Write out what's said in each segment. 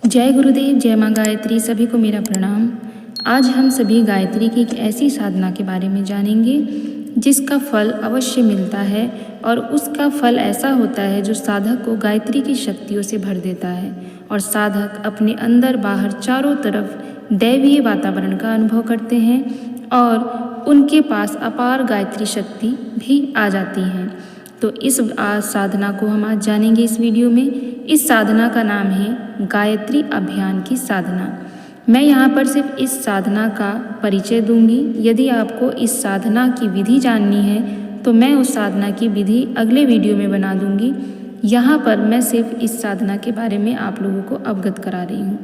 जय गुरुदेव, जय माँ गायत्री। सभी को मेरा प्रणाम। आज हम सभी गायत्री की एक ऐसी साधना के बारे में जानेंगे जिसका फल अवश्य मिलता है और उसका फल ऐसा होता है जो साधक को गायत्री की शक्तियों से भर देता है और साधक अपने अंदर बाहर चारों तरफ दैवीय वातावरण का अनुभव करते हैं और उनके पास अपार गायत्री शक्ति भी आ जाती है। तो इस साधना को हम आज जानेंगे इस वीडियो में। इस साधना का नाम है गायत्री अभियान की साधना। मैं यहाँ पर सिर्फ इस साधना का परिचय दूंगी। यदि आपको इस साधना की विधि जाननी है तो मैं उस साधना की विधि अगले वीडियो में बना दूंगी। यहाँ पर मैं सिर्फ इस साधना के बारे में आप लोगों को अवगत करा रही हूँ।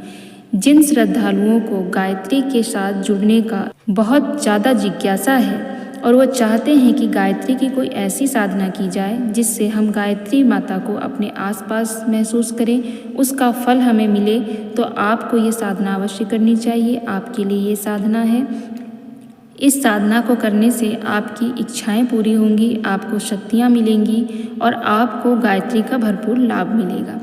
जिन श्रद्धालुओं को गायत्री के साथ जुड़ने का बहुत ज़्यादा जिज्ञासा है और वो चाहते हैं कि गायत्री की कोई ऐसी साधना की जाए जिससे हम गायत्री माता को अपने आसपास महसूस करें, उसका फल हमें मिले, तो आपको ये साधना अवश्य करनी चाहिए। आपके लिए ये साधना है। इस साधना को करने से आपकी इच्छाएं पूरी होंगी, आपको शक्तियाँ मिलेंगी और आपको गायत्री का भरपूर लाभ मिलेगा।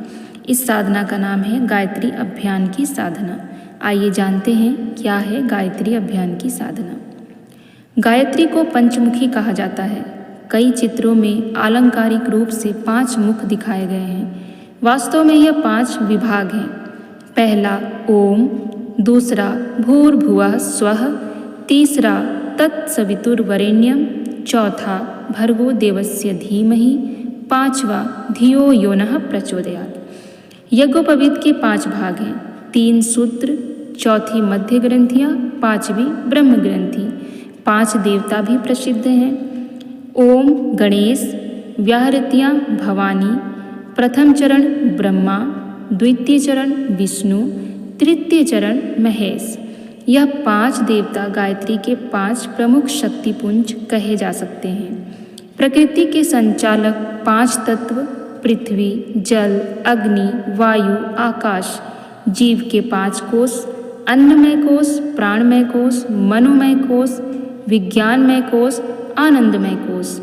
इस साधना का नाम है गायत्री अभियान की साधना। आइए जानते हैं क्या है गायत्री अभियान की साधना। गायत्री को पंचमुखी कहा जाता है। कई चित्रों में आलंकारिक रूप से 5 मुख दिखाए गए हैं। वास्तव में यह 5 विभाग हैं। पहला ओम, दूसरा भूर्भुवः स्वः, तीसरा तत्सवितुर्वरेण्यं, चौथा भर्गो देवस्य धीमहि, पांचवा धियो यो नः प्रचोदयात्। यज्ञोपवीत के 5 भाग हैं। 3 सूत्र, चौथी मध्य ग्रंथियाँ, 5वीं ब्रह्म ग्रंथि। 5 देवता भी प्रसिद्ध हैं। ओम गणेश, व्याहृत्यां भवानी, प्रथम चरण ब्रह्मा, द्वितीय चरण विष्णु, तृतीय चरण महेश। यह 5 देवता गायत्री के 5 प्रमुख शक्तिपुंज कहे जा सकते हैं। प्रकृति के संचालक 5 तत्व पृथ्वी, जल, अग्नि, वायु, आकाश, जीव के 5 कोश, अन्नमय कोश, प्राणमय कोश, मनोमय कोश, विज्ञानमय कोश, आनंदमय कोश।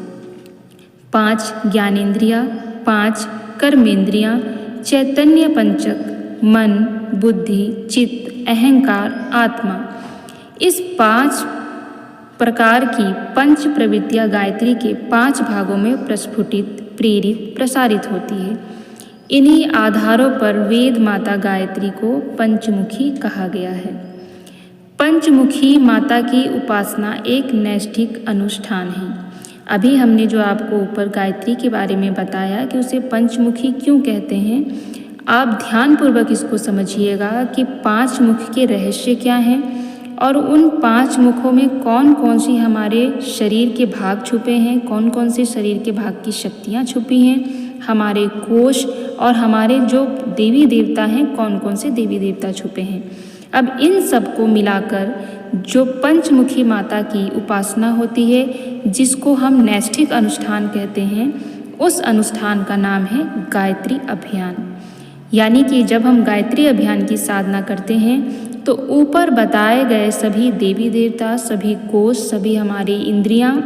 5 ज्ञानेंद्रियाँ, 5 कर्मेंद्रियाँ, चैतन्य पंचक, मन, बुद्धि, चित्त, अहंकार, आत्मा। इस 5 प्रकार की पंच प्रवृत्तियाँ गायत्री के 5 भागों में प्रस्फुटित, प्रेरित, प्रसारित होती है। इन्हीं आधारों पर वेद माता गायत्री को पंचमुखी कहा गया है। पंचमुखी माता की उपासना एक नैष्ठिक अनुष्ठान है। अभी हमने जो आपको ऊपर गायत्री के बारे में बताया कि उसे पंचमुखी क्यों कहते हैं, आप ध्यानपूर्वक इसको समझिएगा कि 5 मुख के रहस्य क्या हैं और उन 5 मुखों में कौन कौन सी हमारे शरीर के भाग छुपे हैं, कौन कौन से शरीर के भाग की शक्तियाँ छुपी हैं, हमारे कोश और हमारे जो देवी देवता हैं कौन कौन से देवी देवता छुपे हैं। अब इन सब को मिलाकर जो पंचमुखी माता की उपासना होती है, जिसको हम नैष्ठिक अनुष्ठान कहते हैं, उस अनुष्ठान का नाम है गायत्री अभियान। यानी कि जब हम गायत्री अभियान की साधना करते हैं तो ऊपर बताए गए सभी देवी देवता, सभी कोश, सभी हमारी इंद्रियां,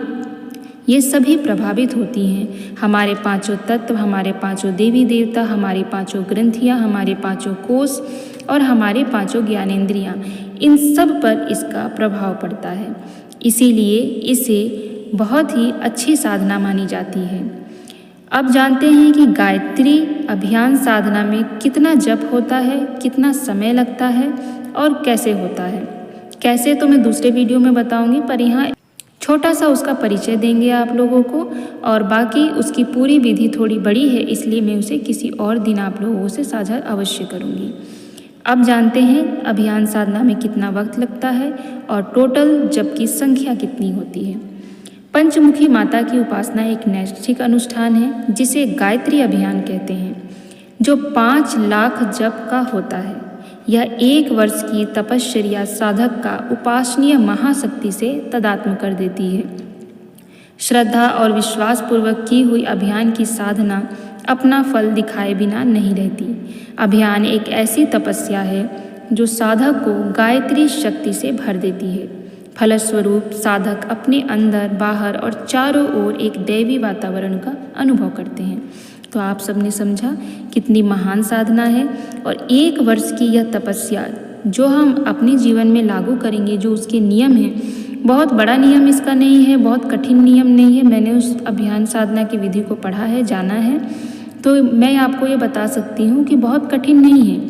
ये सभी प्रभावित होती हैं। हमारे 5 तत्व, हमारे 5 देवी देवता, हमारी 5 ग्रंथियाँ, हमारे 5 कोश और हमारे 5 ज्ञानेंद्रियाँ, इन सब पर इसका प्रभाव पड़ता है। इसीलिए इसे बहुत ही अच्छी साधना मानी जाती है। अब जानते हैं कि गायत्री अभियान साधना में कितना जप होता है, कितना समय लगता है और कैसे होता है। कैसे तो मैं दूसरे वीडियो में बताऊंगी, पर यहाँ छोटा सा उसका परिचय देंगे आप लोगों को, और बाकी उसकी पूरी विधि थोड़ी बड़ी है, इसलिए मैं उसे किसी और दिन आप लोगों से साझा अवश्य करूंगी। अब जानते हैं अभियान साधना में कितना वक्त लगता है और टोटल जप की संख्या कितनी होती है। पंचमुखी माता की उपासना एक नैष्ठिक अनुष्ठान है जिसे गायत्री अभियान कहते हैं, जो 5 लाख जप का होता है। यह 1 वर्ष की तपश्चर्या साधक का उपासनीय महाशक्ति से तदात्म कर देती है। श्रद्धा और विश्वास पूर्वक की हुई अभियान की साधना अपना फल दिखाए बिना नहीं रहती। अभियान एक ऐसी तपस्या है जो साधक को गायत्री शक्ति से भर देती है। फलस्वरूप साधक अपने अंदर, बाहर और चारों ओर एक दैवी वातावरण का अनुभव करते हैं। तो आप सबने समझा कितनी महान साधना है। और 1 वर्ष की यह तपस्या जो हम अपने जीवन में लागू करेंगे, जो उसके नियम हैं, बहुत बड़ा नियम इसका नहीं है, बहुत कठिन नियम नहीं है। मैंने उस अभियान साधना की विधि को पढ़ा है, जाना है, तो मैं आपको ये बता सकती हूँ कि बहुत कठिन नहीं है।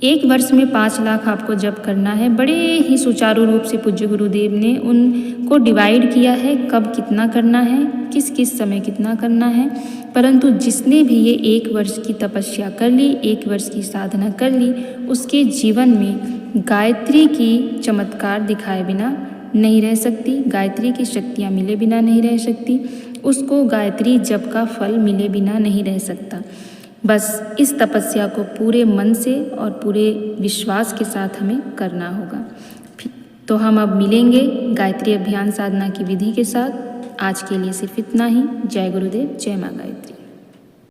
1 वर्ष में 5 लाख आपको जप करना है। बड़े ही सुचारू रूप से पूज्य गुरुदेव ने उनको डिवाइड किया है, कब कितना करना है, किस किस समय कितना करना है। परंतु जिसने भी ये 1 वर्ष की तपस्या कर ली, 1 वर्ष की साधना कर ली, उसके जीवन में गायत्री की चमत्कार दिखाए बिना नहीं रह सकती, गायत्री की शक्तियाँ मिले बिना नहीं रह सकती, उसको गायत्री जप का फल मिले बिना नहीं रह सकता। बस इस तपस्या को पूरे मन से और पूरे विश्वास के साथ हमें करना होगा। तो हम अब मिलेंगे गायत्री अभियान साधना की विधि के साथ। आज के लिए सिर्फ इतना ही। जय गुरुदेव, जय माँ गायत्री।